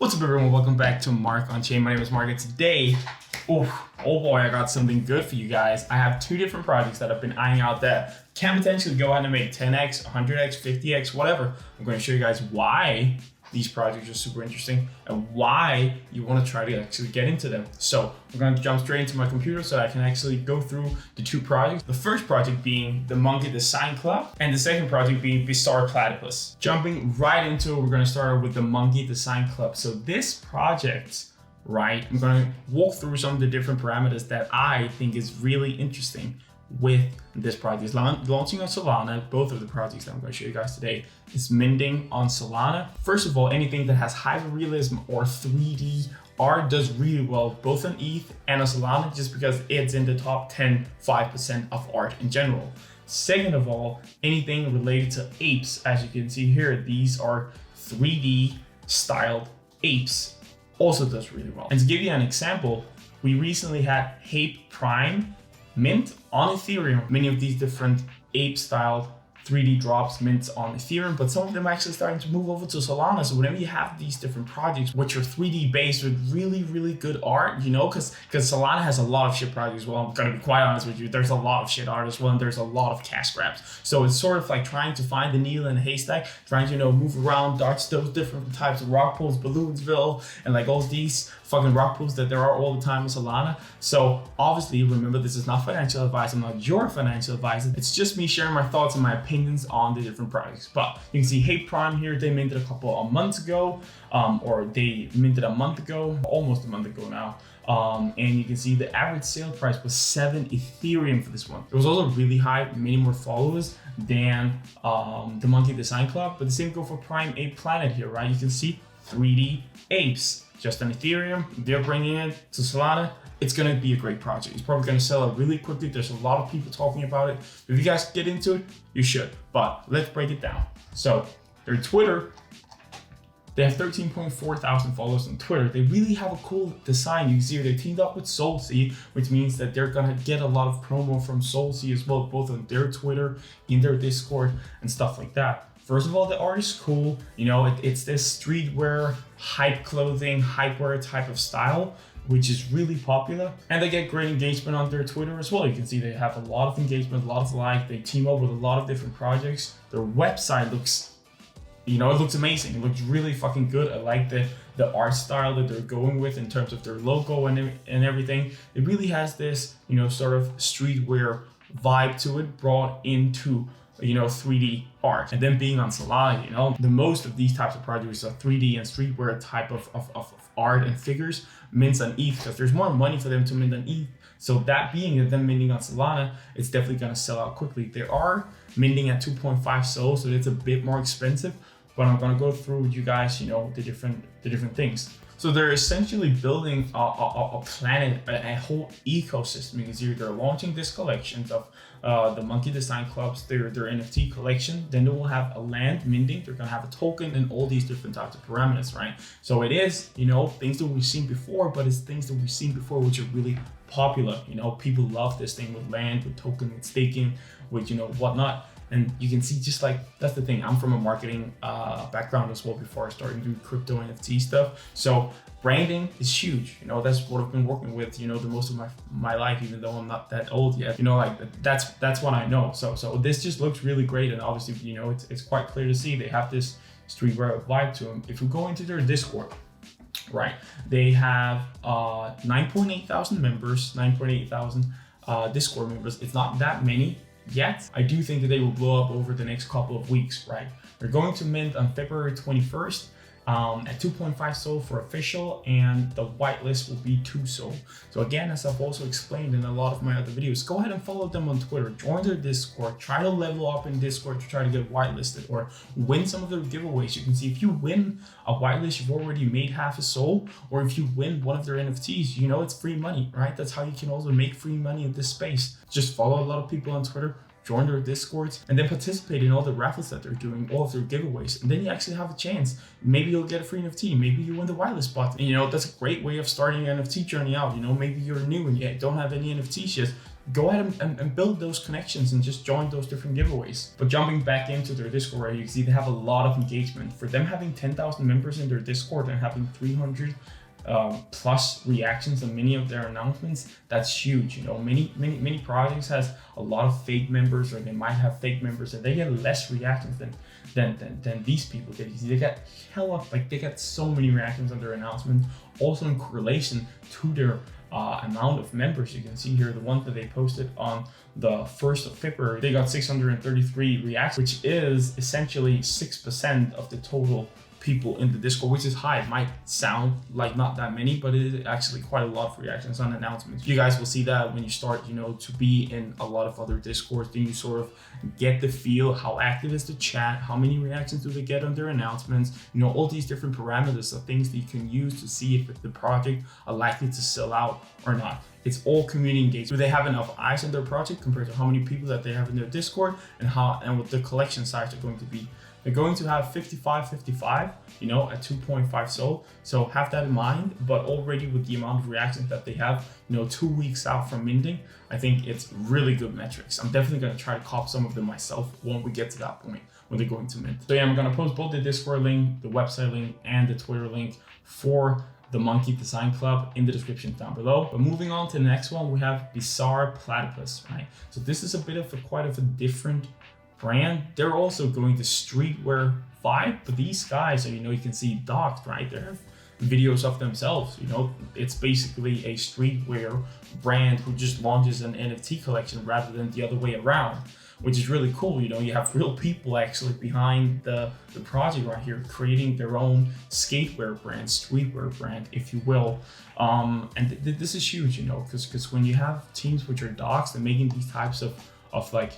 What's up everyone, welcome back to Mark on Chain. My name is Mark and today, oh boy, I got something good for you guys. I have two different projects that I've been eyeing out that can potentially go ahead and make 10x, 100x, 50x, whatever. I'm going to show you guys why these projects are super interesting and why you want to try to actually get into them. So we're going to jump straight into my computer so I can actually go through the two projects. The first project being the Monkey Design Club and the second project being Bizarre Platypus. Jumping right into it, we're going to start with the Monkey Design Club. So this project, right, I'm going to walk through some of the different parameters that I think is really interesting with this project. It's launching on Solana. Both of the projects that I'm going to show you guys today is minting on Solana. First of all, anything that has hyperrealism or 3D art does really well both on ETH and on Solana, just because it's in the top 5% of art in general. Second of all, anything related to apes, as you can see here, these are 3D styled apes, also does really well. And to give you an example, we recently had Ape Prime mint on Ethereum. Many of these different ape styled 3D drops mints on Ethereum, but some of them are actually starting to move over to Solana. So whenever you have these different projects which are 3D based with really good art, you know, because Solana has a lot of shit projects. Well, I'm gonna be quite honest with you, there's a lot of shit art as well, and there's a lot of cash grabs. So it's sort of like trying to find the needle in the haystack, trying to, you know, move around, dodge those different types of rock pools, Balloonsville, and like all these fucking rock pools that there are all the time in Solana. So obviously, remember, this is not financial advice. I'm not your financial advisor. It's just me sharing my thoughts and my opinions on the different projects. But you can see Ape Prime here, they minted a couple of months ago, or they minted a month ago, almost a month ago now. And you can see the average sale price was 7 Ethereum for this one. It was also really high, many more followers than the Monkey Design Club, but the same go for Prime Ape Planet here, right? You can see 3D apes, just on Ethereum. They're bringing it to Solana. It's gonna be a great project. It's probably gonna sell out really quickly. There's a lot of people talking about it. If you guys get into it, you should, but let's break it down. So their Twitter, they have 13.4 thousand followers on Twitter. They really have a cool design. You can see they teamed up with solflare, which means that they're gonna get a lot of promo from solflare as well, both on their Twitter, in their Discord, and stuff like that. First of all, the art is cool. You know, it's this streetwear, hype clothing, hypewear type of style, which is really popular. And they get great engagement on their Twitter as well. You can see they have a lot of engagement, a lot of like, they team up with a lot of different projects. Their website looks, you know, it looks amazing. It looks really fucking good. I like the art style that they're going with in terms of their logo and everything. It really has this, you know, sort of streetwear vibe to it, brought into, you know, 3D art. And then being on Solana, you know, the most of these types of projects are 3D and streetwear type of art and figures mints on ETH, because there's more money for them to mint on ETH. So that being them minting on Solana, it's definitely gonna sell out quickly. They are minting at 2.5 SOL, so it's a bit more expensive, but I'm gonna go through with you guys, you know, the different things. So they're essentially building a planet, a whole ecosystem. You can see they're launching this collection of the Monkey Design Clubs, their NFT collection. Then they will have a land minting. They're gonna have a token and all these different types of parameters, right? So it is, you know, things that we've seen before, but it's things that we've seen before which are really popular. You know, people love this thing with land, with token, with staking, with, you know, whatnot. And you can see, just like, that's the thing. I'm from a marketing background as well before I started doing crypto NFT stuff. So branding is huge. You know, that's what I've been working with, you know, the most of my life, even though I'm not that old yet. You know, like that's what I know. So this just looks really great. And obviously, you know, it's quite clear to see they have this streetwear vibe to them. If we go into their Discord, right, they have 9.8 thousand members, 9.8 thousand Discord members. It's not that many yet. I do think that they will blow up over the next couple of weeks, right? They're going to mint on February 21st at 2.5 SOL for official, and the whitelist will be 2 SOL. So again, as I've also explained in a lot of my other videos, go ahead and follow them on Twitter, join their Discord, try to level up in Discord to try to get whitelisted or win some of their giveaways. You can see if you win a whitelist, you've already made half a SOL, or if you win one of their NFTs, you know, it's free money, right? That's how you can also make free money in this space. Just follow a lot of people on Twitter, join their Discords, and then participate in all the raffles that they're doing, all of their giveaways. And then you actually have a chance. Maybe you'll get a free NFT. Maybe you win the whitelist spot. And, you know, that's a great way of starting an NFT journey out. You know, maybe you're new and you don't have any NFTs yet. go ahead and build those connections and just join those different giveaways. But jumping back into their Discord, right, you can see they have a lot of engagement. For them having 10,000 members in their Discord and having 300 plus reactions on many of their announcements, that's huge. You know, many projects has a lot of fake members, or they might have fake members, and they get less reactions than these people get. You see, they got they got so many reactions on their announcements, also in correlation to their amount of members. You can see here the one that they posted on the 1st of February, they got 633 reactions, which is essentially 6% of the total people in the Discord, which is high. It might sound like not that many, but it is actually quite a lot of reactions on announcements. You guys will see that when you start, you know, to be in a lot of other Discords, then you sort of get the feel, how active is the chat, how many reactions do they get on their announcements, you know, all these different parameters of things that you can use to see if the project are likely to sell out or not. It's all community engagement. Do they have enough eyes on their project compared to how many people that they have in their Discord, and what the collection size are going to be? They're going to have 55, you know, at 2.5 sol. So have that in mind. But already with the amount of reactions that they have, you know, 2 weeks out from minting, I think it's really good metrics. I'm definitely going to try to cop some of them myself when we get to that point when they're going to mint. So yeah, I'm going to post both the Discord link, the website link, and the Twitter link for the Monkey Design Club in the description down below. But moving on to the next one, we have Bizarre Platypus, right? So this is a bit of quite a different brand. They're also going the streetwear vibe, but these guys are, you know, you can see docked, right? They have videos of themselves, you know, it's basically a streetwear brand who just launches an NFT collection rather than the other way around, which is really cool. You know, you have real people actually behind the project right here, creating their own skatewear brand, streetwear brand, if you will. And this is huge, you know, because when you have teams which are docs and making these types of like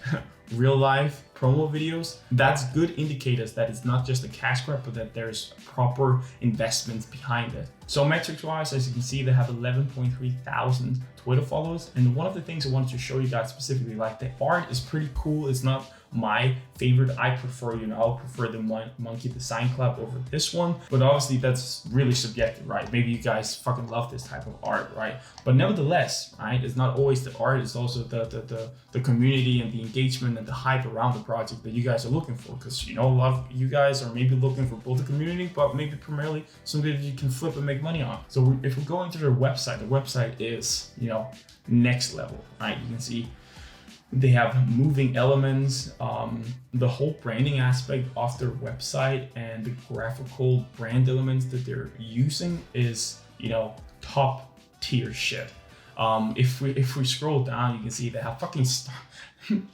real life promo videos, that's good indicators that it's not just a cash grab, but that there's proper investments behind it. So metrics wise, as you can see, they have 11.3 thousand Twitter followers. And one of the things I wanted to show you guys specifically, like the art is pretty cool. It's not my favorite. I prefer, you know, I'll prefer the Monkey Design Club over this one, but obviously that's really subjective, right? Maybe you guys fucking love this type of art, right? But nevertheless, right, it's not always the art, it's also the community and the engagement and the hype around the project that you guys are looking for. Because, you know, a lot of you guys are maybe looking for both the community, but maybe primarily something that you can flip and make money on. So if we go into their website, the website is, you know, next level, right? You can see they have moving elements, the whole branding aspect of their website and the graphical brand elements that they're using is, you know, top tier shit. If we scroll down, you can see they have fucking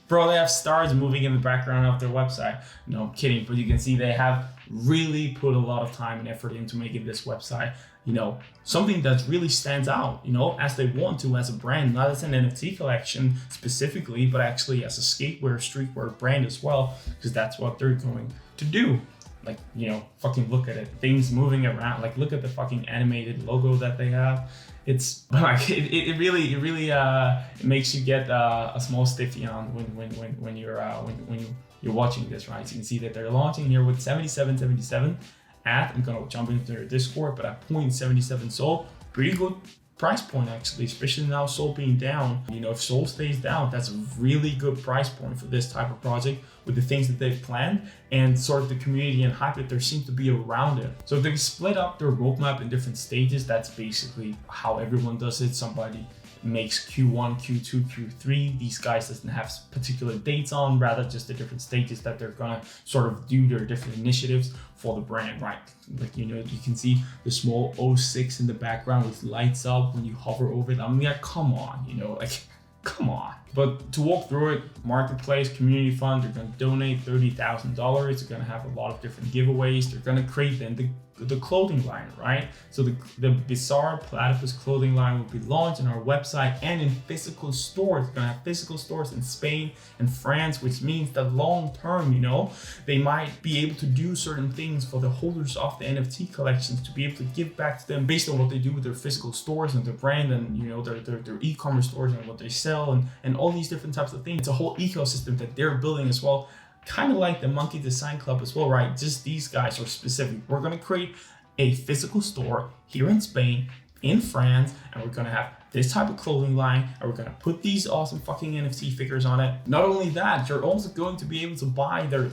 bro, they have stars moving in the background of their website. No, I'm kidding, but you can see they have really put a lot of time and effort into making this website, you know, something that really stands out, you know, as they want to as a brand, not as an NFT collection specifically, but actually as a skatewear, streetwear brand as well, because that's what they're going to do. Like, you know, fucking look at it, things moving around, like look at the fucking animated logo that they have. It's like it really it makes you get a small stiffy on when you're watching this, right? So you can see that they're launching here with 77.77 at, I'm gonna jump into their Discord, but at 0.77 sol, pretty good price point actually, especially now Sol being down. You know, if Sol stays down, that's a really good price point for this type of project with the things that they've planned and sort of the community and hype that there seems to be around it. So they've split up their roadmap in different stages. That's basically how everyone does it. Somebody makes Q1, Q2, Q3. These guys doesn't have particular dates on, rather just the different stages that they're gonna sort of do their different initiatives for the brand, right? Like, you know, you can see the small 06 in the background which lights up when you hover over it. I mean, yeah, come on, you know, like, come on. But to walk through it, marketplace, community fund, they're gonna donate $30,000. They're gonna have a lot of different giveaways. They're gonna create then the clothing line, right? So the Bizarre Platypus clothing line will be launched on our website and in physical stores. They're gonna have physical stores in Spain and France, which means that long term, you know, they might be able to do certain things for the holders of the NFT collections to be able to give back to them based on what they do with their physical stores and their brand and, you know, their e-commerce stores and what they sell and all these different types of things. It's a whole ecosystem that they're building as well. Kind of like the Monkey Design Club as well, right? Just these guys are specific. We're going to create a physical store here in Spain, in France, and we're going to have this type of clothing line, and we're gonna put these awesome fucking NFT figures on it. Not only that, you're also going to be able to buy their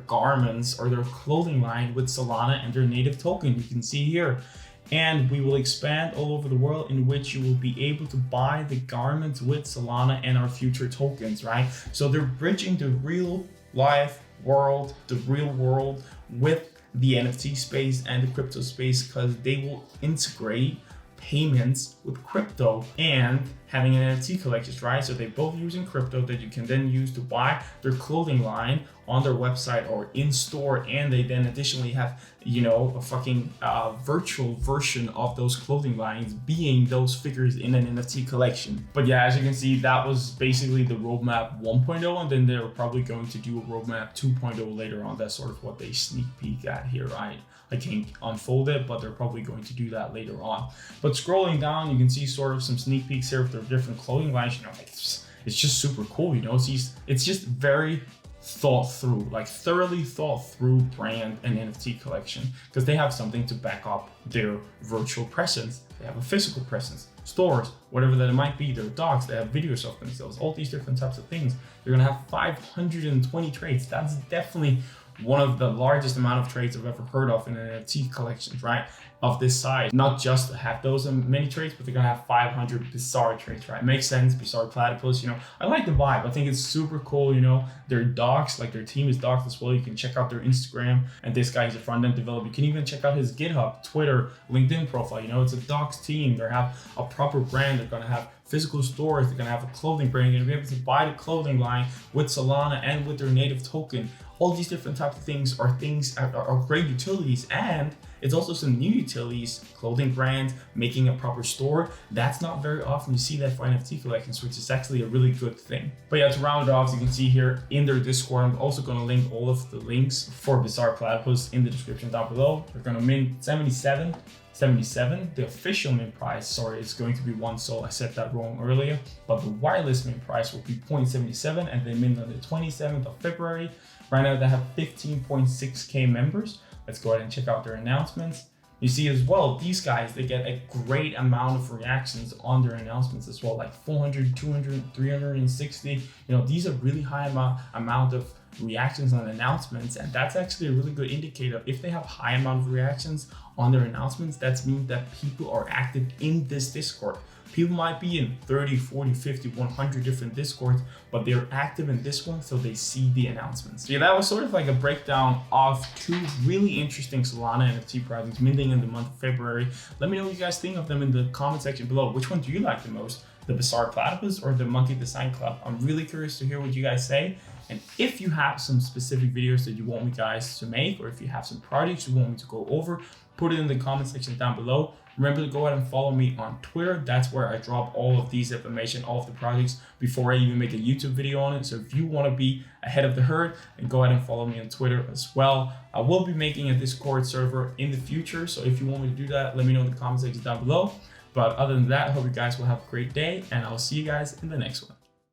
garments or their clothing line with Solana and their native token. You can see here. And we will expand all over the world in which you will be able to buy the garments with Solana and our future tokens, right? So they're bridging the real life world, the real world with the NFT space and the crypto space, because they will integrate payments with crypto and having an NFT collections, right? So they're both using crypto that you can then use to buy their clothing line on their website or in store, and they then additionally have, you know, a fucking virtual version of those clothing lines being those figures in an NFT collection. But yeah, as you can see, that was basically the roadmap 1.0, and then they're probably going to do a roadmap 2.0 later on. That's sort of what they sneak peek at here, right? I can't unfold it, but they're probably going to do that later on. But scrolling down, you can see sort of some sneak peeks here of their different clothing lines. You know, like it's just super cool. You know, it's just very thought through, like thoroughly thought through brand and NFT collection, because they have something to back up their virtual presence. They have a physical presence, stores, whatever that it might be, their docs, they have videos of themselves, all these different types of things. They're gonna have 520 trades. That's definitely one of the largest amount of trades I've ever heard of in an NFT collections, right? Of this size. Not just to have those many trades, but they're gonna have 500 bizarre trades, right? Makes sense, bizarre platypus, you know. I like the vibe. I think it's super cool, you know. Their docs, like their team is docked as well. You can check out their Instagram, and this guy is a front-end developer. You can even check out his GitHub, Twitter, LinkedIn profile. You know, it's a docs team. They have a proper brand. They're gonna have physical stores. They're gonna have a clothing brand. You're gonna be able to buy the clothing line with Solana and with their native token. All these different types of things are great utilities, and it's also some new utilities, clothing brand, making a proper store. That's not very often you see that for NFT collections, which is actually a really good thing. But yeah, to round it off, you can see here in their Discord, I'm also going to link all of the links for Bizarre Platypus in the description down below. They're going to mint 77. The official mint price, sorry, is going to be 1 sol. I said that wrong earlier, but the wireless mint price will be 0.77, and they mint on the 27th of February. Right now they have 15.6k members. Let's go ahead and check out their announcements. You see as well, these guys, they get a great amount of reactions on their announcements as well, like 400, 200, 360. You know, these are really high amount of reactions on announcements, and that's actually a really good indicator. If they have high amount of reactions on their announcements, that means that people are active in this Discord. People might be in 30, 40, 50, 100 different Discords, but they're active in this one, so they see the announcements. So yeah, that was sort of like a breakdown of 2 really interesting Solana NFT projects minting in the month of February. Let me know what you guys think of them in the comment section below. Which one do you like the most? The Bizarre Platypus or the Monkey Design Club? I'm really curious to hear what you guys say. And if you have some specific videos that you want me guys to make, or if you have some projects you want me to go over, put it in the comment section down below. Remember to go ahead and follow me on Twitter. That's where I drop all of these information, all of the projects before I even make a YouTube video on it. So if you want to be ahead of the herd, then go ahead and follow me on Twitter as well. I will be making a Discord server in the future. So if you want me to do that, let me know in the comment section down below. But other than that, I hope you guys will have a great day, and I'll see you guys in the next one.